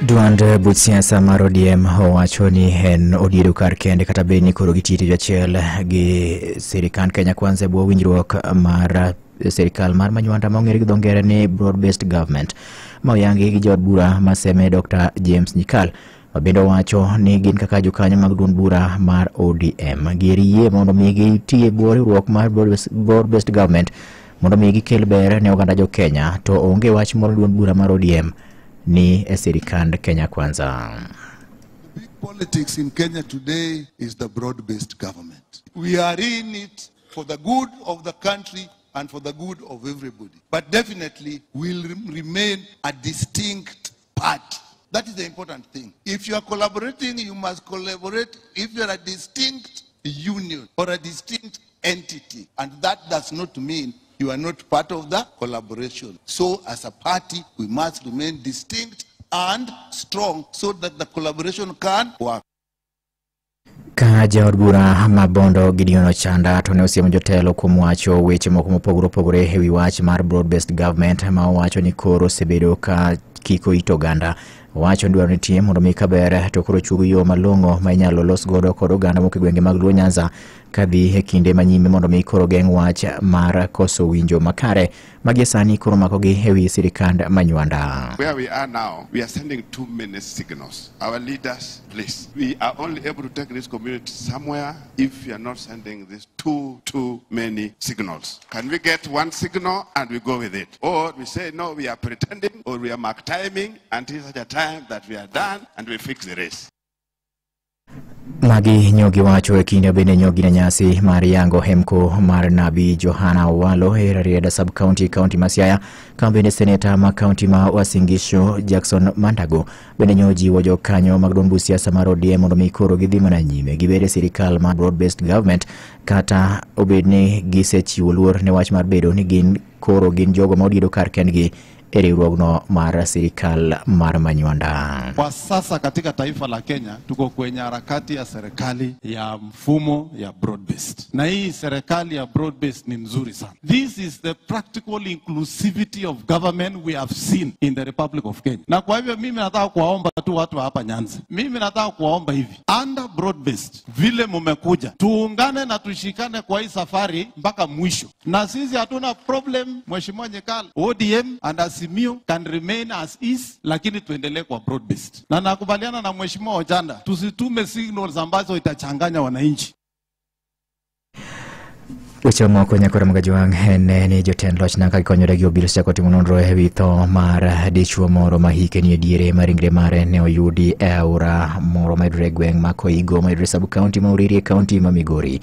Duand buch siasa mar ODM owacho ni en odiero kar kende kata bed ni koro gititi jachiel gi sirikand Kenya Kwanza bwo winjruok mar sirikal mar Manywanda ma ong'ere gi dho ngere ni broad based government ma oyangi gi jod bura maseme Dr. James Nyikal bende wacho ni gin kaka jokanyo mag duond bura mar ODM giyie mondo mi gitie bwo riwruok mar broad based government mondo mi gikel ber ne oganda jo Kenya to onge wach moro duond bura mar ODM ni serikand Kenya Kwanza. The big politics in Kenya today is the broad-based government. We are in it for the good of the country and for the good of everybody. But definitely will remain a distinct party. That is the important thing. If you are collaborating, you must collaborate if you are a distinct union or a distinct entity. And that does not mean you are not part of the collaboration. So as a party, we must remain distinct and strong so that the collaboration can work. Ka jaod bura Mabondo Gideon Ochanda to ne osiemo jotelo kuom wacho weche moko mopogore ewi wach mar broad based government ma wacho ni koro sebedo ka kiko ito oganda. Wacho dwaro ni tie mondo mi kaber to koro chugo yo malongo ma inyalo los godo kod oganda moko gwenge mag Luo Nyanza kadhi e kinde manyime mondo mi koro geng' wach mar koso winjo makare magi sani koro makogi ewi sirikand Manywanda. Where we are now, we are sending too many signals. Our leaders, please, we are only able to take this community somewhere if we are not sending these too many signals. Can we get one signal and we go with it? Or we say, no, we are pretending, or we are mark timing until such a time that we are done and we fix the race. Magi nyogi wacho e kinde bende nyogi na nyasi mar yango hemko mar Nabi Johana Owalo e Rarieda sub-county ma Siaya kambende seneta ma county ma Uasin Gishu Jackson Mandago bende nyoji wojo kanyo mag duond siasa mar ODM mondo mi koro gidhi mana nyime gibede sirikal mar broad based government kata obedni gisechiwo luor ne wach mar bedo ni gin koro gin jogo ma odiero kar kendgi riwruogno mar sirikal mar Manywanda. Kwa sasa katika taifa la Kenya tuko kwenye harakati ya serikali ya mfumo ya broad based. Na hii serikali ya broad based ni nzuri sana. This is the practical inclusivity of government we have seen in the Republic of Kenya. Na kwa hivyo mimi nataka kuwaomba tu watu hapa Nyanza. Mimi nataka kuwaomba hivi. Under broad based vile mumekuja tuungane na tushikane kwa hii safari mpaka mwisho. Na sisi hatuna problem Mheshimiwa Nyikal. ODM and Azimio can remain as is, lakini tuendelee kwa broad based. Na nakubaliana na Mheshimiwa Ochanda, tusitume signals ambazo itachanganya wananchi. Weche moko nyakore mga jwang' ni jotend loch nanga gikonyore gi obila chako timo nonro ewi tho mar dichuo moro ma hike ni ediere ma ringre mare ne oyudi e aora moro mayudore e gweng' ma Koigo mayudore sub-county ma Uriri e county ma Migori.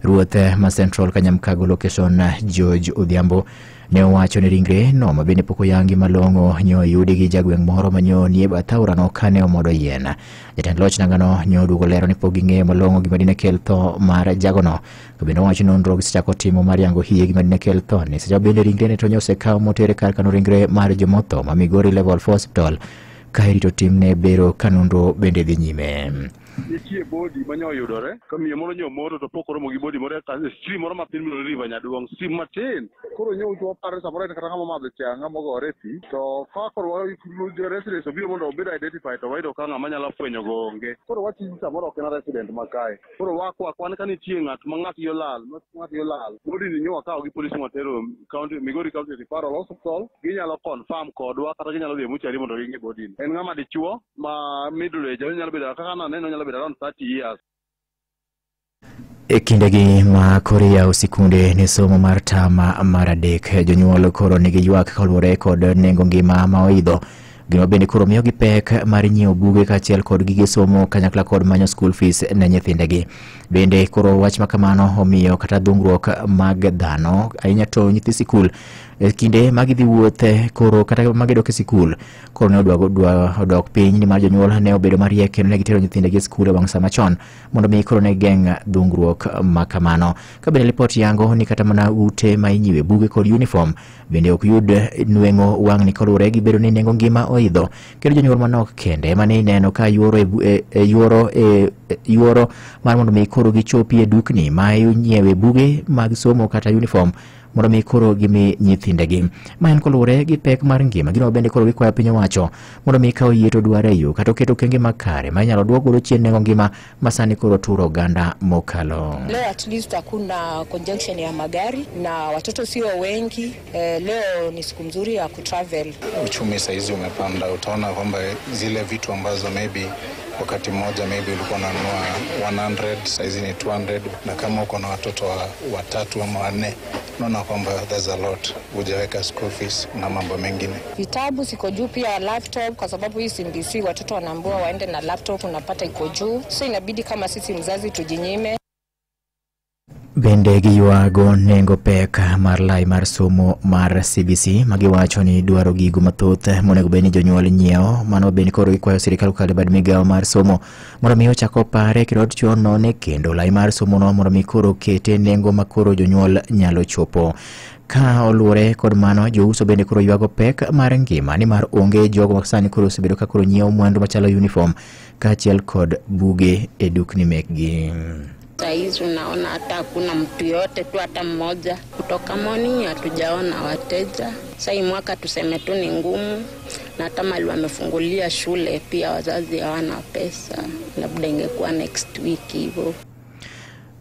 Ruoth ma Central Kanyamkago location George Odhiambo ne owacho ni ringre no ma bende pok oyangi malong'o nyo yudi gi jagweng' moro manyo nie bath aorano kane omodo yien. Jatend loch nangano nyo duogo lero ni pok ging'eyo malong'o gima dine kel tho mar jagono. To bende owacho nonro gisechako timo mar yango hie gima dine kel tho ni seche bende ringre ne to osekaw motere kar kano ringre mar jomotho ma Migori Level 4 Hospital ka irito timne bero ka nonro bende dhi nyime. Nitie body manyo yudore kamiyo moro nyomoto to pokoro mogi body moro ka stream moro mapin miro river nyaduong stream matin koro nyo uto pare samoro kata ngamo madho changa mogore pi to ka koro residents obiro mondo obed identify to waido ka ngama nyalo fwenyo go onge koro wachi samoro ok na resident makae koro wako kwan ka nitie ng'at ma ng'at yo lal body ni nyo akaw gi police motero county Migori County Referral Hospital ginyalo confirm kodwa kata ginyalo dhi muchari mondo ginge body en ng'ama dichuo ma middle age nyalo bedo kaka na neno nyalo around 30 years. E kindegi ma Korea osikunde ni somo mar tama mar adek jonyuol koro nigi ywak kaluwore kod nengo ngima ma oidho. Gino bende koro miyo gi pek mar nyiewo buge kaachiel kod gige somo kanyakla kod manyo school fees ne nyithindegi. Bende koro wach makamano omiyo kata dhungruok mag dhano ahinya to nyithi sikul e kinde magidhi wuothe koro kata magidok e sikul koro ne odok piny ni mar jonyuol ne obedo mariek kendo ne gitero nyithindegi e sikul e wang' sa machon mondo mi koro ne geng' dhungruok makamano. Ka bende lipot yango ni kata mana ute ma inyiewe buge kod uniform bende ok yud nweng'o wang' ni kaluwore gi bedo ni nengo ngima oidho kendo jonyuol manok kende mane ineno ka yuoro mar mondo mi koro gichopi e dukni ma inyiewe buge mag somo kata uniform mondo mi koro gimi nyithindegi. Ma en koluwore gi pek mar ngima. Gino bende koro gikwayo piny owacho mondo mi kaw yie to dware yo kata keto okenge makare ma inyalo duok godo chien nengo ngima masani koro turo oganda mokalo. Leo at least hakuna conjunction ya magari na watoto sio wengi. Leo ni siku nzuri ya kutravel. Uchumi saizi umepanda, utaona kwamba zile vitu ambazo maybe wakati mmoja maybe ulikuwa unanunua 100, saizi ni 200, na kama uko na watoto watatu ama wanne unaona kwamba there's a lot, hujaweka school fees na mambo mengine. Vitabu siko juu, pia laptop, kwa sababu hii CBC watoto wanaambiwa waende na laptop, unapata iko juu, so inabidi kama sisi mzazi tujinyime. Bende giywago nengo pek mar lai mar somo mar CBC magiwacho ni dwaro gigo mathoth monego bed ni jonyuol nyiewo. Mano bende koro ikwayo sirikal kale bad migawo mar somo mondo mi ochako pare kirot chon none kendo lai mar somo no mondo mi koro kete nengo makoro jonyuol nyalo chopo. Ka oluore kod mano, jouso bende koro ywago pek mar ngima ni mar onge jogo masani koro osebedo ka koro nyiewo mwandu machalo uniform kaachiel kod buge e dukni mekgi. Saizi unaona hata hakuna mtu yote tu hata mmoja kutoka morning hatujaona wateja. Sasa mwaka tuseme tu ni ngumu, na hata mali wamefungulia shule pia wazazi hawana pesa, labda ingekuwa next week hivyo.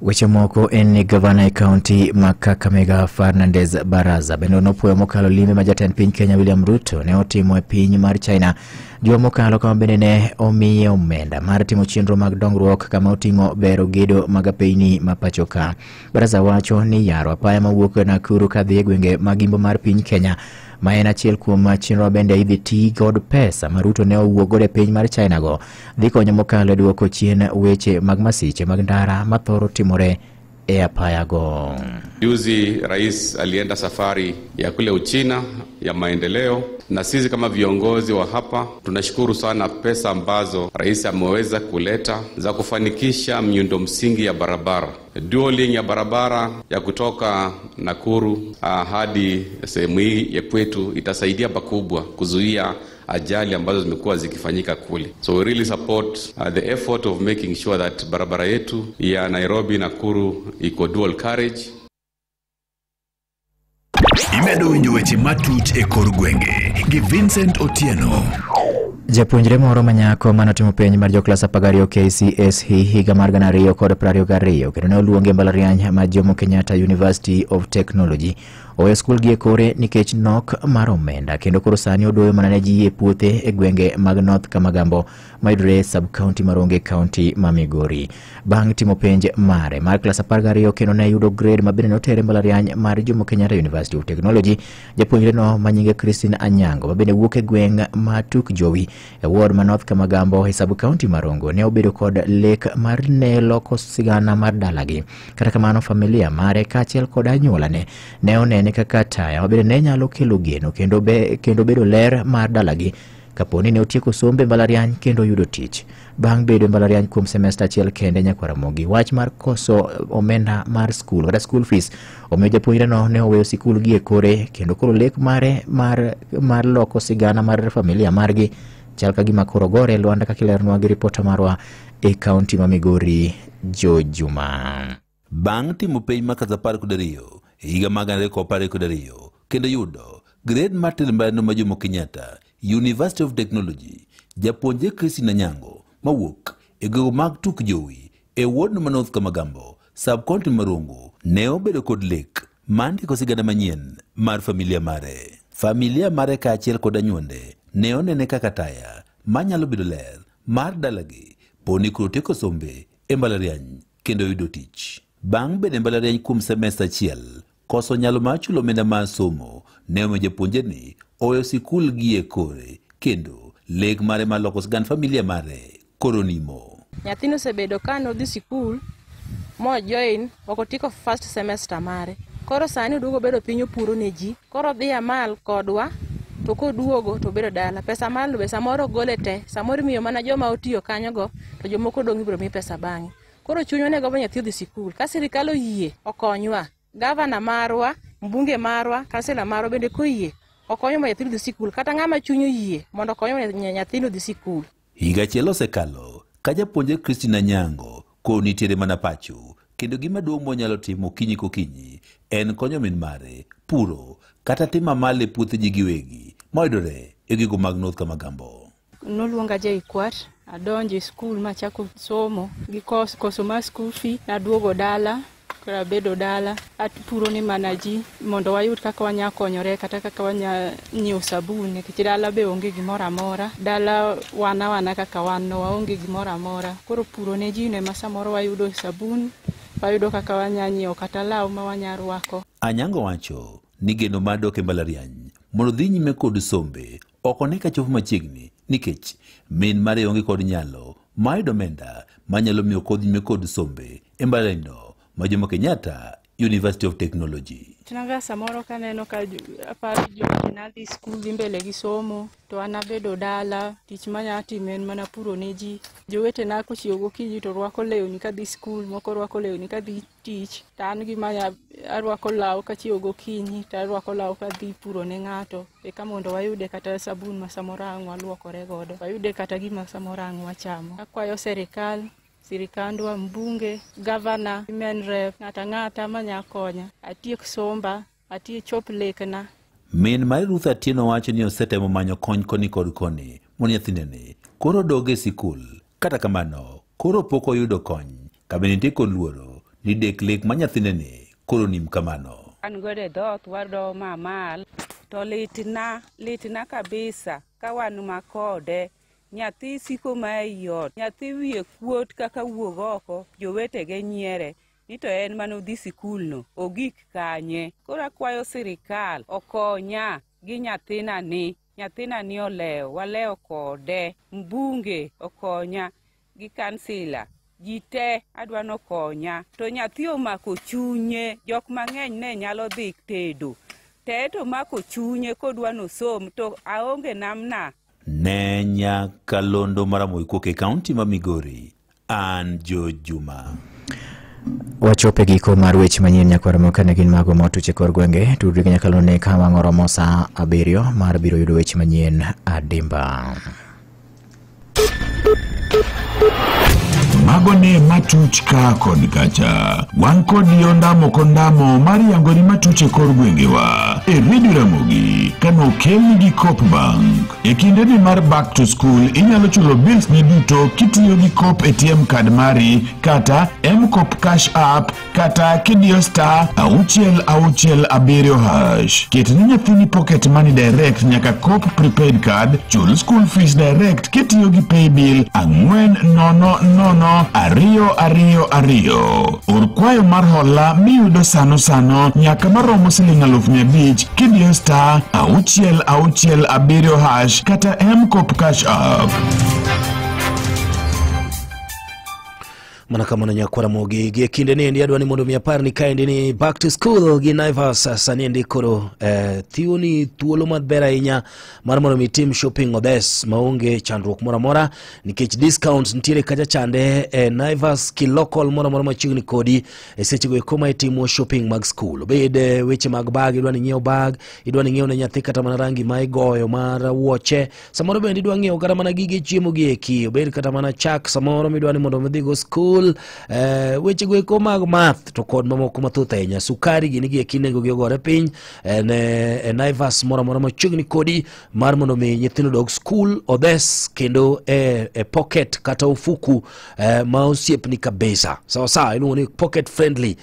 Weche moko en ni gavana e kaunti ma Kakamega Fernandez Baraza bende nopuoyo mokalo limbe ma jatend piny Kenya William Ruto ne otimo e piny mar China. Juma mokalo kama bende ne omiye omenda mar timo chenro mag dongruok kama oting'o bero gedo mag apeyni ma pacho ka. Baraza wacho ni yaro apaya mawuok Nakuru kadhi e gwenge mag imbo mar piny Kenya ma en achiel kuom chenro bende idhi ti kod pesa ma Ruto ne owuok godo e piny mar China go dhi konyo mokalo duoko chien weche mag masiche mag ndara mathoro timore e apaya go. Juzi rais alienda safari ya kule Uchina ya maendeleo, na sisi kama viongozi wa hapa tunashukuru sana pesa ambazo rais ameweza kuleta za kufanikisha miundo msingi ya barabara. Dual ya barabara ya kutoka Nakuru hadi sehemu hii ya kwetu itasaidia pakubwa kuzuia ajali ambazo zimekuwa zikifanyika kule. So we really support the effort of making sure that barabara yetu ya Nairobi Nakuru iko dual carriage. Imedo winjo weche matut e kor gwenge gi Vincent Otieno. Japuonjre moro manyako manotimo penj mar joklas 12 KCSE higa mar 2022 kendo ne oluonge mbalariany mar Jomo Kenyatta University of Technology oweyo skul gi e kore nikech nok mar omenda, kendo koro sani odoyo mana ne ji e puothe e gwenge mag North Kamagambo mayudore sub-county maronge county ma Migori. Bang' timo penj mare mar klas 12 kendo ne yudo grade ma bende notere mbalariany mar Jomo Kenyatta University of Technology, japuonjre no manyinge Christine Anyango ma bende wuok e gweng' ma Tuk Jowi e ward ma North Kamagambo e sub-county marongo ne obedo kod lek mar ne loko sigana mar dalagi. Kata kamano familia mare kaachiel kod anyuolane ne onene kaka taya mabende ne nyalo kelo geno kendo bedo ler mar dalagi kaponi ne otieko sombe mbalariany kendo yudo tich. Bang' bedo mbalariany kuom semester achiel kende Nyakwaramogi, wach mar koso omenda mar skul kata school fees omiyo japuonjre no ne oweyo sikul gi e kore, kendo koro lek mare mar loko sigana mar familia margi chal ka gima koro gore Lwanda kakilernwa gi ripota marwa e kaunti ma Migori Jojuma. Bang' timo penj ma kata 12 higa mag 2022 kendo yudo grade mar mbano ma Jomo Kenyatta University of Technology, japuonjre Christine Anyango mawuok e gwenge mag Tuk Jowi e ward ma North Kamagambo sub-county Marongo ne obedo kod lek mandiko sigana manyien mar familia mare. Familia mare kaachiel kod anyuonde ne onene kaka taya manyalo bedo ler mar dalagi poni koro tieko sombe e mbalariany kendo yudo tich. Bang' bedo mbalariany kuom semester achiel, koso nyalo mar chulo omenda mar somo ne omiyo japuonjre ni oweyo sikul gi e kore, kendo lek mare mar loko sigand familia mare koro nimo. Nyathino osebedo ka nodhi sikul mo join okotieko first semester mare, koro sani oduogo bedo piny opuro ne ji, koro dhi amal kodwa to koduogo to bedo dala. Pesa malo be samoro gole te, samoro miyo mana joma otiyo kanyogo to jomoko dong' ibiro mi pesa bang'e. Koro chunyo ne gavana nyathi dhi sikul, ka sirikal oyie okonywa, gavana marwa, mbunge marwa, kansela marwa bende koyie okonyo nyathi dhi sikul, kata ng'ama chunyo yie mondo okonyo nyathi dhi sikul. Higa achiel osekalo ka japuonjre Christine Anyango ko nitiere mana pacho, kendo gima duong' monyalo timo kinyi kokinyi en konyo min mare puro kata timo male puothe ji giwegi moyudore e gigo mag North Kamagambo. Noluonga Jaikwat, adonjo e skul machako somo gi koso mar school fee, naduogo dala, kara bedo dala, atpuro ni mana ji mondo wayud kaka wanya konyore kata kaka wanya nyiewo sabun, nikech dala be onge gimoro amora, dala wana kaka wan no waonge gimoro amora. Koro puro ne ji ne samoro wayudo sabun, wayudo kaka wanya nyiewo kata law ma wanya rwako. Anyango wacho ni geno madok e mbalariany mondo dhi nyime kod sombe ok one ka chopo machiegni nikech min mare onge kod nyalo mayudo omenda manyalo miyo kod nyime kod sombe e mbalarianyno ma Jomo Kenyatta University of Technology. Tunaga samoro kaneno ka aparo jo nadhi skul dhi mbele gi somo to anabedo dala, tich manya timo en mana puro ne ji. Jowetena kochiewo gokinyi to rwako lewni kadhi skul, moko rwako lewni kadhi tich, to an gimanya arwako law kachiewo gokinyi, to arwako law kadhi puro ne ng'ato eka mondo wayude kata sabun ma samoro ang' waluokore godo, wayude kata gima samoro ang' wachamo. Akwayo sirikandwa, mbunge, gavana, women rep, ng'ata manya konya, atiek somba, atiek chop lekna. Min mare Ruth Atieno wacho ni osetemo manyo kony koni kod koni mondo nyathinene koro doge sikul. Kata kamano, koro pok oyudo kony. Kabinete kod luoro ni dek lek ma nyathinene koro nim kamano. An gode dhoth wado mamal, to litna kabisa kawan makode. Nyathi siko ma yot, nyathi wiye kuot kaka wuog oko, jowetege nyiere, ni to en manodhi sikul no, ogik kanye. Koro akwayo sirikal okonya gi nyathina ni olewo, walewo kode, mbunge okonya gi kansila, jite adwano konya. To nyathi omako chunye, jok mang'eny ne nyalo dhi tedo, to mako chunye kodwano som, to aonge namna. Ne Nyakalondo Maramogi Koke County ma Migori, an Jo Juma. Wachope giko mar weche manyien nyakwara mo kane gin mago motuche kor gwenge tudri gi Nyakalondo ne kama ng'oromo sa 7 mar biro yudo weche manyien adimba. Magone matuch ka kod kacha. Wan kod yondamo kondamo mari yangori matuche kor gwengewa. E Radio Ramogi kano kelni gi Coop Bank. E kinde ni mar back to school inyalo chulo bills ni duto kitiyo gi Coop ATM card mari kata M-Coop Cash App kata kidiyo *667#. Ketni nyathini pocket money direct nyaka Coop prepaid card, chul school fees direct kitiyo gi paybill 4002222. Urkwayo mar hola miyudo sano nyaka maromo *500,000 kidiyo *667# kata M-Coop Cash App. Mana kama na Nyakwara Mogi gi kinde ni ndi adwani mondo mi apar ni kaende ni back to school gi Naivas sani ndi koro thiuni thuolo maber ahinya mar mondo mi team shopping odes maonge chandruok moro amora nikech discounts ntiere kacha chande Naivas ki local moro machiegni kodi seche go koma itimo shopping mag school bed weche mag bag idwani nyiew bag idwani nyiew ne nyathi kata mana rangi ma igoyo mar wuoche samoro bende idwani nyiew kata mana gige chiemo gi eki bed kata mana chak samoro midwani mondo mi dhi go school weche go eko mag math to kod mamoko mathoth ahinya sukari gini gi kinengo gi ogore piny ne Naivas moro machiegni kodi mar mondo mi nyithindo dog school odes kendo pocket kata ufuku ma osiepni kabisa sawa iluongo ni pocket friendly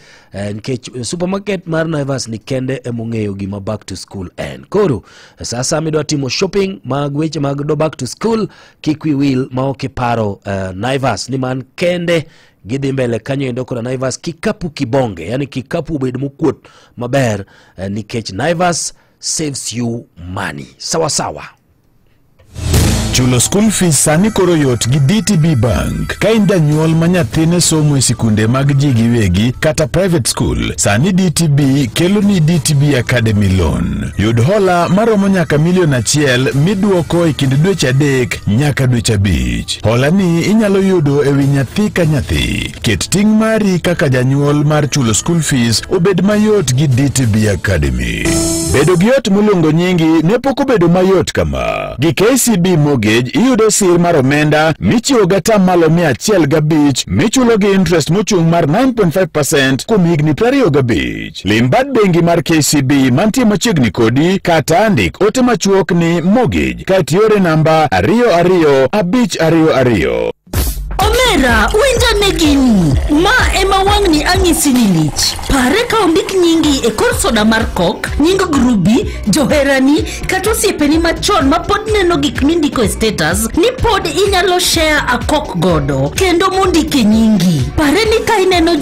nikech supermarket mar Naivas ni kende emong'eyo gima back to school koro sasa midwa timo shopping mag weche mag do back to school kikwi will ma okiparo Naivas ni man kende gidhi mbele kanyo endo kora Naivas kikapu kibonge yani kikapu ubed mokuot maber nikech Naivas saves you money sawa. Chulo school fees sani koro yot gi DTB Bank. Ka in janyuol ma nyathine somo e sikunde mag ji giwegi kata private school, sani DTB kelo ni DTB Academy Loan. Yud hola maromo nyaka $1,000,000 miduoko e kind dweche 3 nyaka dweche 5. Hola ni inyalo yudo e wi nyathi ka nyathi. Ket ting' mari kaka janyuol mar chulo school fees obed mayot gi DTB Academy. Bedo gi ot mulungo nyingi ne pok obedo mayot kama. Gi KCB Mortgage mortgage iyudo sir mar omenda michiwo gata malo 105 michulo gi interest mochung' mar 9.5% kuom higni 25. Lim bad bengi mar KCB mantie machiegni kodi kata ndik ote machuok ni mortgage kaeti ore namba 22 Omera, winja negini. Ma ema wang'ni ang'isi ni lich. Pare ka ondik nyingi e kor soda mar kok, nying grubi, joherani, kata osiepeni machon ma pod neno gik mindiko e status, ni pod inyalo share a kok godo, kendo mondike nyingi. Pare ni ka ineno